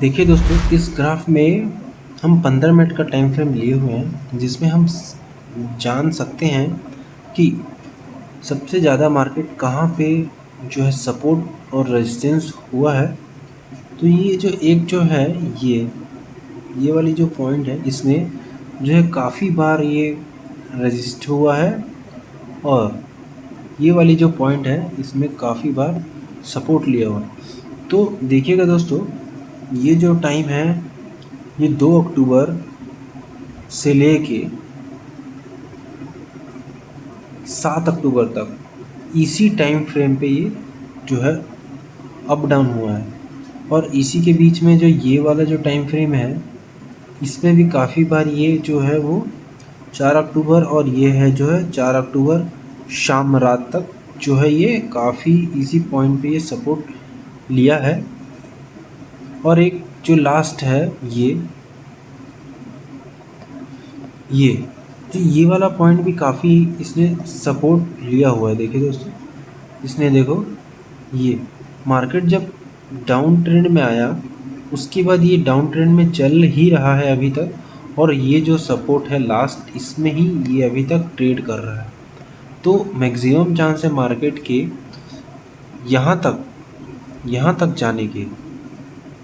देखिए दोस्तों, इस ग्राफ में हम 15 मिनट का टाइम फ्रेम लिए हुए हैं, जिसमें हम जान सकते हैं कि सबसे ज़्यादा मार्केट कहाँ पे जो है सपोर्ट और रेजिस्टेंस हुआ है। तो ये जो एक जो है ये वाली जो पॉइंट है, इसमें जो है काफ़ी बार ये रेजिस्ट हुआ है, और ये वाली जो पॉइंट है इसमें काफ़ी बार सपोर्ट लिया हुआ है। तो देखिएगा दोस्तों, ये जो टाइम है ये 2 अक्टूबर से लेके 7 अक्टूबर तक इसी टाइम फ्रेम पे ये जो है अप डाउन हुआ है। और इसी के बीच में जो ये वाला जो टाइम फ्रेम है, इसमें भी काफ़ी बार ये जो है वो 4 अक्टूबर, और ये है जो है 4 अक्टूबर शाम रात तक जो है ये काफ़ी इसी पॉइंट पे ये सपोर्ट लिया है। और एक जो लास्ट है ये तो ये वाला पॉइंट भी काफ़ी इसने सपोर्ट लिया हुआ है। देखिए दोस्तों, इसने देखो, ये मार्केट जब डाउन ट्रेंड में आया उसके बाद ये डाउन ट्रेंड में चल ही रहा है अभी तक, और ये जो सपोर्ट है लास्ट, इसमें ही ये अभी तक ट्रेड कर रहा है। तो मैक्सिमम चांस है मार्केट के यहाँ तक जाने के।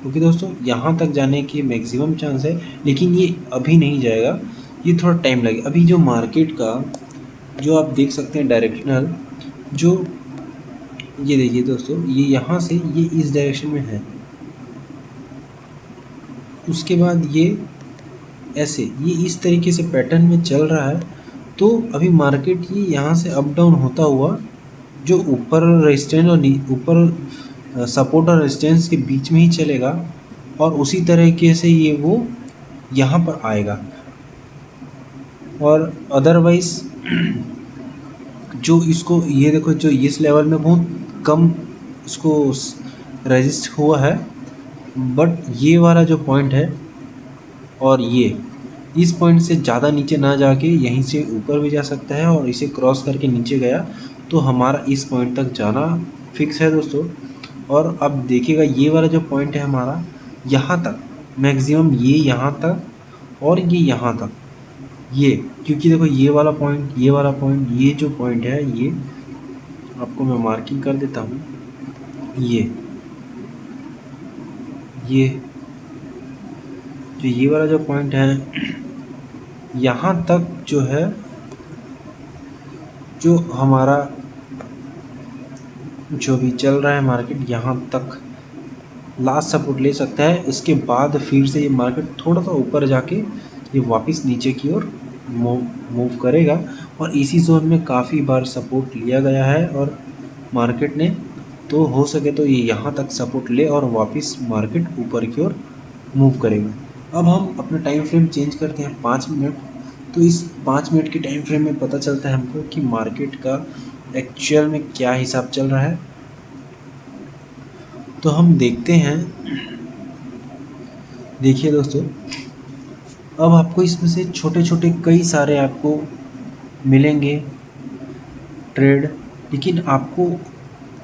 क्योंकि दोस्तों यहाँ तक जाने के मैक्सिमम चांस है, लेकिन ये अभी नहीं जाएगा, ये थोड़ा टाइम लगेगा। अभी जो मार्केट का जो आप देख सकते हैं डायरेक्शनल, जो ये देखिए दोस्तों, ये यहाँ से ये इस डायरेक्शन में है, उसके बाद ये ऐसे ये इस तरीके से पैटर्न में चल रहा है। तो अभी मार्केट ये यहाँ से अप डाउन होता हुआ जो ऊपर रेजिस्टेंस और ऊपर सपोर्ट और रेजिस्टेंस के बीच में ही चलेगा, और उसी तरीके से ये वो यहाँ पर आएगा। और अदरवाइज़ जो इसको ये देखो, जो इस लेवल में बहुत कम इसको रेजिस्ट हुआ है, बट ये वाला जो पॉइंट है और ये इस पॉइंट से ज़्यादा नीचे ना जाके यहीं से ऊपर भी जा सकता है, और इसे क्रॉस करके नीचे गया तो हमारा इस पॉइंट तक जाना फिक्स है दोस्तों। और अब देखिएगा, ये वाला जो पॉइंट है हमारा यहाँ तक, मैक्सिमम ये यहाँ तक और ये यहाँ तक, ये क्योंकि देखो ये वाला पॉइंट, ये वाला पॉइंट, ये जो पॉइंट है ये आपको मैं मार्किंग कर देता हूँ। ये जो ये वाला जो पॉइंट है, यहाँ तक जो है जो हमारा जो भी चल रहा है मार्केट, यहाँ तक लास्ट सपोर्ट ले सकता है। इसके बाद फिर से ये मार्केट थोड़ा सा ऊपर जाके ये वापस नीचे की ओर मूव करेगा, और इसी जोन में काफ़ी बार सपोर्ट लिया गया है और मार्केट ने, तो हो सके तो ये यहाँ तक सपोर्ट ले और वापस मार्केट ऊपर की ओर मूव करेगा। अब हम अपना टाइम फ्रेम चेंज करते हैं 5 मिनट। तो इस 5 मिनट के टाइम फ्रेम में पता चलता है हमको कि मार्केट का एक्चुअल में क्या हिसाब चल रहा है। तो हम देखते हैं। देखिए दोस्तों, अब आपको इसमें से छोटे छोटे कई सारे आपको मिलेंगे ट्रेड, लेकिन आपको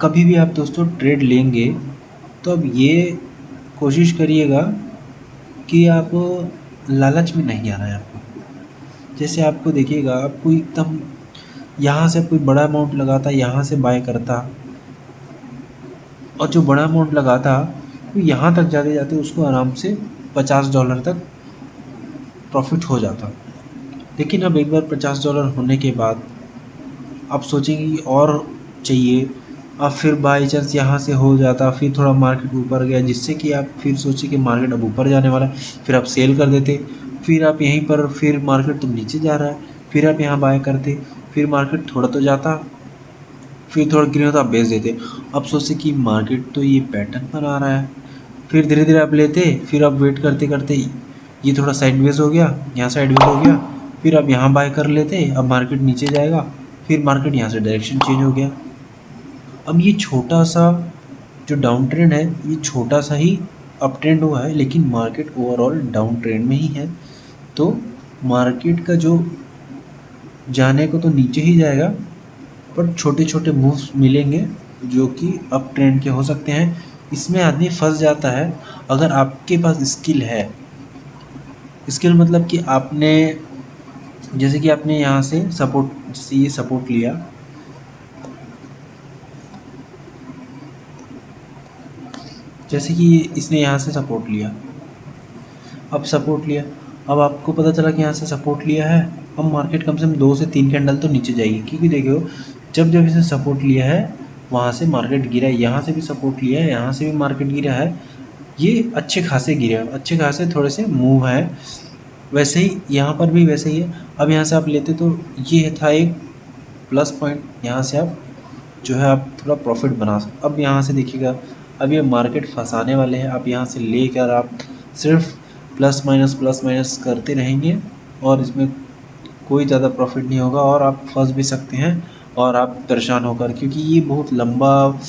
कभी भी आप दोस्तों ट्रेड लेंगे तो अब ये कोशिश करिएगा कि आप लालच में नहीं आना है आपको। जैसे आपको देखिएगा, आपको एकदम यहाँ से कोई बड़ा अमाउंट लगाता, यहाँ से बाय करता, और जो बड़ा अमाउंट लगाता वो यहाँ तक जाते जाते उसको आराम से $50 तक प्रॉफिट हो जाता। लेकिन अब एक बार $50 होने के बाद आप सोचेंगे कि और चाहिए, अब फिर बाई चांस यहाँ से हो जाता, फिर थोड़ा मार्केट ऊपर गया, जिससे कि आप फिर सोचिए कि मार्केट अब ऊपर जाने वाला है, फिर आप सेल कर देते, फिर आप यहीं पर, फिर मार्केट तो नीचे जा रहा है, फिर आप यहाँ बाय करते, फिर मार्केट थोड़ा तो जाता, फिर थोड़ा गिरे तो आप बेच देते। अब सोचते कि मार्केट तो ये पैटर्न बना रहा है, फिर धीरे धीरे आप लेते, फिर आप वेट करते करते ये थोड़ा साइडवेज हो गया, यहाँ साइडवेज हो गया, फिर आप यहाँ बाय कर लेते, अब मार्केट नीचे जाएगा, फिर मार्केट यहाँ से डायरेक्शन चेंज हो गया। अब ये छोटा सा जो डाउन ट्रेंड है, ये छोटा सा ही अप ट्रेंड हुआ है, लेकिन मार्केट ओवरऑल डाउन ट्रेंड में ही है। तो मार्केट का जो जाने को तो नीचे ही जाएगा, पर छोटे छोटे मूव्स मिलेंगे जो कि अप ट्रेंड के हो सकते हैं, इसमें आदमी फंस जाता है अगर आपके पास स्किल है। स्किल मतलब कि आपने, जैसे कि आपने यहाँ से सपोर्ट, जैसे ये सपोर्ट लिया, जैसे कि इसने यहाँ से सपोर्ट लिया, अब सपोर्ट लिया, अब आपको पता चला कि यहाँ से सपोर्ट लिया है, अब मार्केट कम से कम 2 से 3 कैंडल तो नीचे जाएगी, क्योंकि देखो जब जब इसने सपोर्ट लिया है वहाँ से मार्केट गिरा है, यहाँ से भी सपोर्ट लिया है, यहाँ से भी मार्केट गिरा है, ये अच्छे खासे गिरे हैं, अच्छे खासे थोड़े से मूव है। वैसे ही यहाँ पर भी वैसे ही है। अब यहाँ से आप लेते तो ये था एक प्लस पॉइंट, यहाँ से आप जो है आप थोड़ा प्रॉफिट बना सकते। अब यहाँ से देखिएगा, अब ये मार्केट फंसाने वाले हैं, आप यहाँ से लेकर आप सिर्फ प्लस माइनस करते रहेंगे और इसमें कोई ज़्यादा प्रॉफिट नहीं होगा और आप फंस भी सकते हैं और आप परेशान होकर, क्योंकि ये बहुत लंबा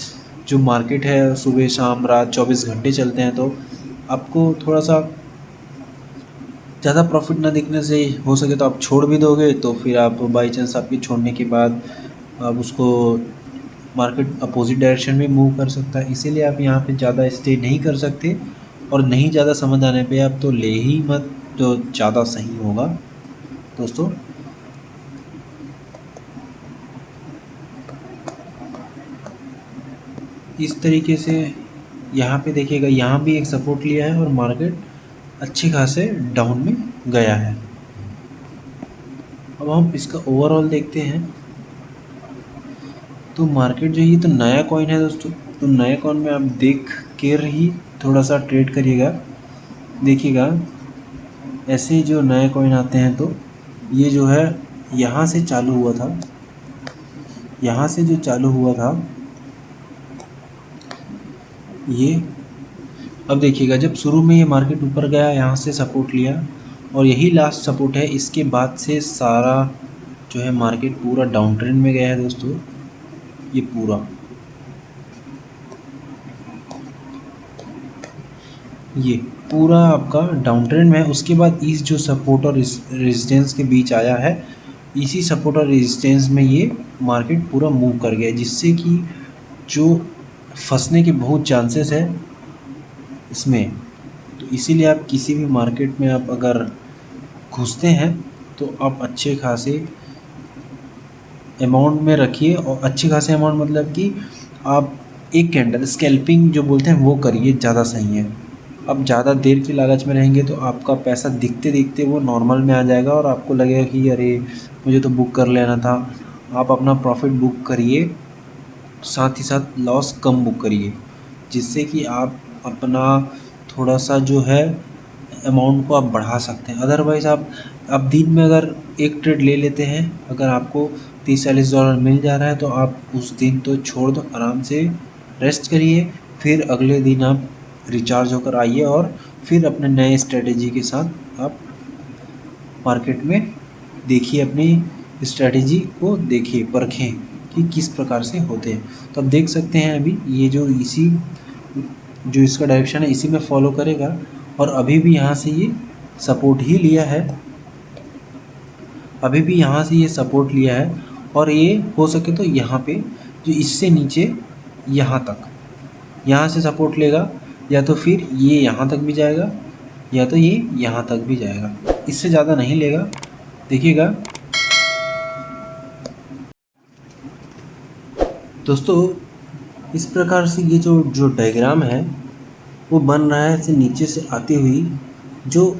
जो मार्केट है, सुबह शाम रात 24 घंटे चलते हैं, तो आपको थोड़ा सा ज़्यादा प्रॉफिट ना दिखने से हो सके तो आप छोड़ भी दोगे, तो फिर आप बाई चांस आपके छोड़ने के बाद आप उसको मार्केट अपोजिट डायरेक्शन में मूव कर सकता है, इसीलिए आप यहाँ पे ज़्यादा स्टे नहीं कर सकते। और नहीं ज़्यादा समझ आने पे आप तो ले ही मत, जो ज़्यादा सही होगा दोस्तों। इस तरीके से यहाँ पे देखिएगा, यहाँ भी एक सपोर्ट लिया है और मार्केट अच्छे खासे डाउन में गया है। अब हम इसका ओवरऑल देखते हैं तो मार्केट जो ये तो नया कॉइन है दोस्तों, तो नया कॉइन में आप देख कर ही थोड़ा सा ट्रेड करिएगा। देखिएगा ऐसे जो नए कॉइन आते हैं तो ये जो है यहाँ से चालू हुआ था, यहाँ से जो चालू हुआ था ये, अब देखिएगा जब शुरू में ये मार्केट ऊपर गया, यहाँ से सपोर्ट लिया और यही लास्ट सपोर्ट है, इसके बाद से सारा जो है मार्केट पूरा डाउन ट्रेंड में गया है दोस्तों। ये पूरा ये पूरा आपका डाउन ट्रेंड में है। उसके बाद इस जो सपोर्ट और रेजिस्टेंस के बीच आया है, इसी सपोर्ट और रेजिस्टेंस में ये मार्केट पूरा मूव कर गया, जिससे कि जो फंसने के बहुत चांसेस है इसमें। तो इसीलिए आप किसी भी मार्केट में आप अगर घुसते हैं तो आप अच्छे खासे अमाउंट में रखिए, और अच्छे खासे अमाउंट मतलब कि आप एक कैंडल स्कैल्पिंग जो बोलते हैं वो करिए, ज़्यादा सही है। अब ज़्यादा देर की लालच में रहेंगे तो आपका पैसा दिखते दिखते वो नॉर्मल में आ जाएगा और आपको लगेगा कि अरे मुझे तो बुक कर लेना था। आप अपना प्रॉफिट बुक करिए, साथ ही साथ लॉस कम बुक करिए, जिससे कि आप अपना थोड़ा सा जो है अमाउंट को आप बढ़ा सकते हैं। अदरवाइज़ आप दिन में अगर एक ट्रेड ले लेते हैं, अगर आपको $30-40 मिल जा रहा है तो आप उस दिन तो छोड़ दो, आराम से रेस्ट करिए, फिर अगले दिन आप रिचार्ज होकर आइए और फिर अपने नए स्ट्रेटेजी के साथ आप मार्केट में देखिए, अपनी स्ट्रेटेजी को देखिए, परखें कि किस प्रकार से होते हैं। तो आप देख सकते हैं अभी ये जो इसका डायरेक्शन है इसी में फॉलो करेगा और अभी भी यहाँ से ये सपोर्ट ही लिया है, अभी भी यहाँ से ये सपोर्ट लिया है और ये हो सके तो यहाँ पे जो इससे नीचे यहाँ तक, यहाँ से सपोर्ट लेगा, या तो फिर ये यहाँ तक भी जाएगा या तो ये यहाँ तक भी जाएगा, इससे ज़्यादा नहीं लेगा। देखिएगा दोस्तों, इस प्रकार से ये जो डायग्राम है वो बन रहा है, ऐसे नीचे से आती हुई जो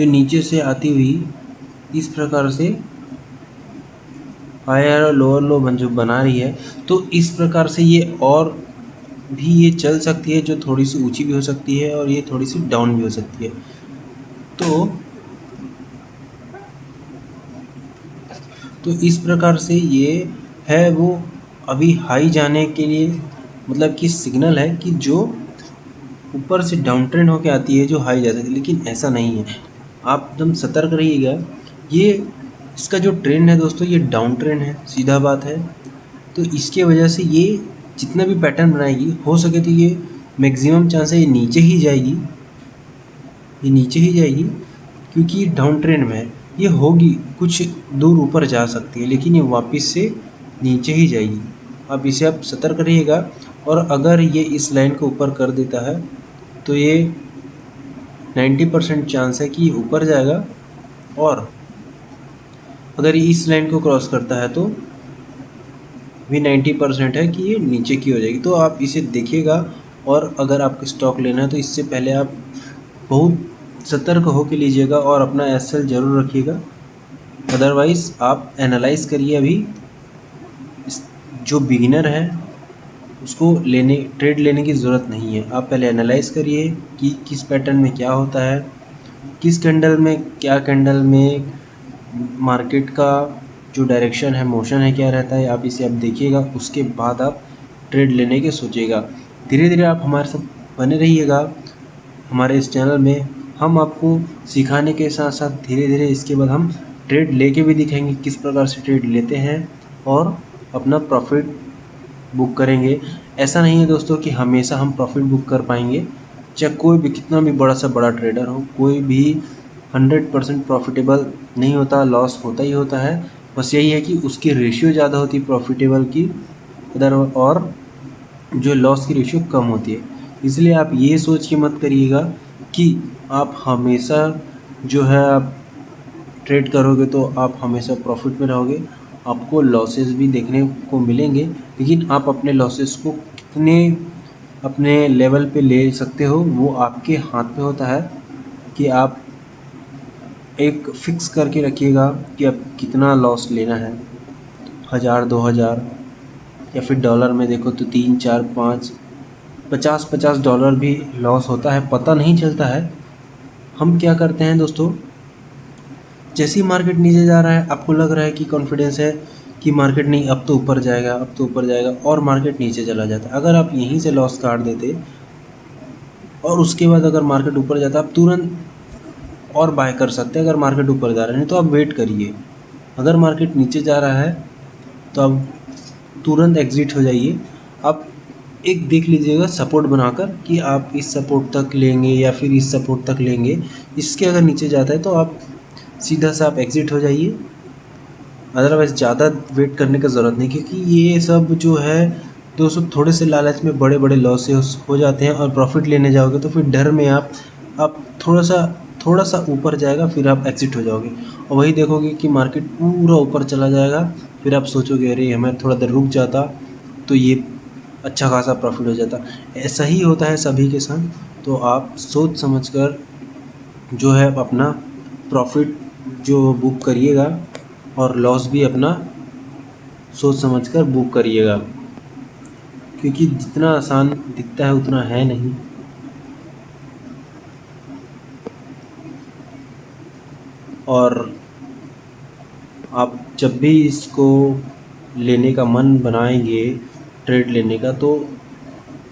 नीचे से आती हुई इस प्रकार से हायर और लोअर लो जो बना रही है, तो इस प्रकार से ये और भी ये चल सकती है, जो थोड़ी सी ऊंची भी हो सकती है और ये थोड़ी सी डाउन भी हो सकती है। तो इस प्रकार से ये है वो अभी हाई जाने के लिए, मतलब कि सिग्नल है कि जो ऊपर से डाउन ट्रेंड होके आती है जो हाई जा सकती है, लेकिन ऐसा नहीं है। आप एकदम सतर्क रहिएगा। ये इसका जो ट्रेंड है दोस्तों, ये डाउन ट्रेंड है, सीधा बात है। तो इसके वजह से ये जितना भी पैटर्न बनाएगी, हो सके तो ये मैक्सिमम चांस है ये नीचे ही जाएगी, क्योंकि ये डाउन ट्रेंड में है। ये होगी, कुछ दूर ऊपर जा सकती है, लेकिन ये वापस से नीचे ही जाएगी। अब इसे आप सतर्क रहिएगा। और अगर ये इस लाइन को ऊपर कर देता है तो ये 90% चांस है कि ये ऊपर जाएगा, और अगर ये इस लाइन को क्रॉस करता है तो भी 90% है कि ये नीचे की हो जाएगी। तो आप इसे देखिएगा, और अगर आपको स्टॉक लेना है तो इससे पहले आप बहुत सतर्क होकर लीजिएगा और अपना एसएल ज़रूर रखिएगा। अदरवाइज़ आप एनालाइज करिए। अभी जो बिगिनर है उसको ट्रेड लेने की ज़रूरत नहीं है। आप पहले एनालाइज करिए कि किस पैटर्न में क्या होता है, किस कैंडल में क्या, कैंडल में मार्केट का जो डायरेक्शन है, मोशन है, क्या रहता है। आप इसे आप देखिएगा, उसके बाद आप ट्रेड लेने के सोचिएगा। धीरे धीरे आप हमारे साथ बने रहिएगा। हमारे इस चैनल में हम आपको सिखाने के साथ साथ धीरे धीरे इसके बाद हम ट्रेड लेके भी दिखाएंगे, किस प्रकार से ट्रेड लेते हैं और अपना प्रॉफिट बुक करेंगे। ऐसा नहीं है दोस्तों कि हमेशा हम प्रॉफिट बुक कर पाएंगे। चाहे कोई भी कितना भी बड़ा से बड़ा ट्रेडर हो, कोई भी 100% प्रॉफिटेबल नहीं होता, लॉस होता ही होता है। बस यही है कि उसकी रेशियो ज़्यादा होती है प्रॉफिटेबल की इधर, और जो लॉस की रेशियो कम होती है। इसलिए आप ये सोच के मत करिएगा कि आप हमेशा जो है आप ट्रेड करोगे तो आप हमेशा प्रॉफिट में रहोगे। आपको लॉसेस भी देखने को मिलेंगे, लेकिन आप अपने लॉसेस को कितने अपने लेवल पे ले सकते हो वो आपके हाथ पे होता है। कि आप एक फ़िक्स करके रखिएगा कि आप कितना लॉस लेना है, 1000, 2000, या फिर डॉलर में देखो तो 3, 4, 5, 50 डॉलर भी लॉस होता है, पता नहीं चलता है। हम क्या करते हैं दोस्तों, जैसे ही मार्केट नीचे जा रहा है आपको लग रहा है कि कॉन्फिडेंस है कि मार्केट नहीं, अब तो ऊपर जाएगा, अब तो ऊपर जाएगा, और मार्केट नीचे चला जाता है। अगर आप यहीं से लॉस काट देते और उसके बाद अगर मार्केट ऊपर जाता, आप तुरंत और बाय कर सकते हैं अगर मार्केट ऊपर जा रहा है। नहीं तो आप वेट करिए। अगर मार्केट नीचे जा रहा है तो आप तुरंत एग्ज़िट हो जाइए। आप एक देख लीजिएगा सपोर्ट बनाकर कि आप इस सपोर्ट तक लेंगे या फिर इस सपोर्ट तक लेंगे। इसके अगर नीचे जाता है तो आप सीधा सा आप एग्ज़िट हो जाइए। अदरवाइज़ ज़्यादा वेट करने की ज़रूरत नहीं, क्योंकि ये सब जो है दोस्तों थोड़े से लालच में बड़े बड़े लॉसेस हो जाते हैं, और प्रॉफिट लेने जाओगे तो फिर डर में आप थोड़ा सा ऊपर जाएगा, फिर आप एग्ज़िट हो जाओगे और वही देखोगे कि मार्केट पूरा ऊपर चला जाएगा। फिर आप सोचोगे अरे हमें थोड़ा देर रुक जाता तो ये अच्छा खासा प्रॉफिट हो जाता। ऐसा ही होता है सभी के साथ। तो आप सोच समझकर जो है अपना प्रॉफिट जो बुक करिएगा, और लॉस भी अपना सोच समझकर बुक करिएगा, क्योंकि जितना आसान दिखता है उतना है नहीं। और आप जब भी इसको लेने का मन बनाएंगे, ट्रेड लेने का, तो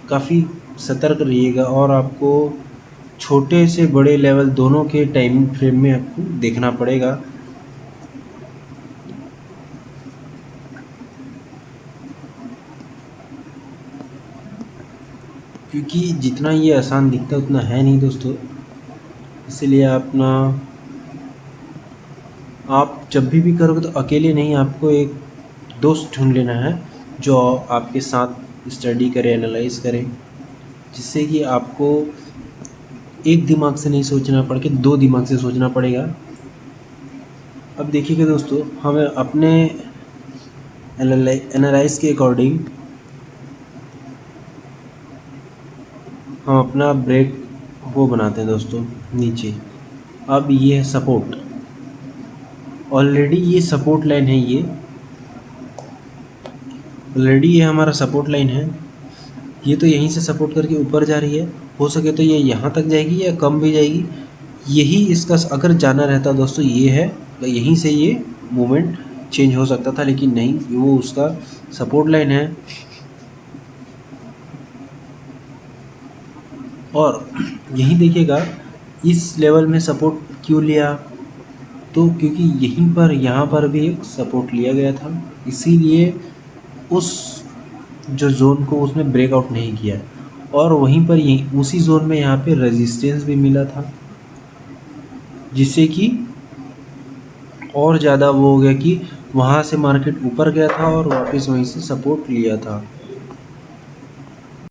काफ़ी सतर्क रहिएगा, और आपको छोटे से बड़े लेवल दोनों के टाइम फ्रेम में आपको देखना पड़ेगा। क्योंकि जितना ये आसान दिखता है उतना है नहीं दोस्तों। इसलिए आप जब भी करोगे तो अकेले नहीं, आपको एक दोस्त ढूंढ लेना है जो आपके साथ स्टडी करे, एनालाइज करे, जिससे कि आपको एक दिमाग से नहीं सोचना पड़ के 2 दिमाग से सोचना पड़ेगा। अब देखिएगा दोस्तों, हमें अपने एनालाइज के अकॉर्डिंग हम अपना ब्रेक वो बनाते हैं दोस्तों नीचे। अब ये है सपोर्ट, ऑलरेडी ये सपोर्ट लाइन है, ये हमारा सपोर्ट लाइन है। ये तो यहीं से सपोर्ट करके ऊपर जा रही है, हो सके तो ये यहाँ तक जाएगी या कम भी जाएगी। यही इसका अगर जाना रहता दोस्तों, ये है तो यहीं से ये मूवमेंट चेंज हो सकता था, लेकिन नहीं, वो उसका सपोर्ट लाइन है। और यहीं देखिएगा इस लेवल में सपोर्ट क्यों लिया, तो क्योंकि यहीं पर यहाँ पर भी एक सपोर्ट लिया गया था, इसीलिए उस जो जोन को उसने ब्रेकआउट नहीं किया, और वहीं पर यहीं उसी जोन में यहाँ पे रेजिस्टेंस भी मिला था, जिससे कि और ज़्यादा वो हो गया कि वहाँ से मार्केट ऊपर गया था और वापस वहीं से सपोर्ट लिया था।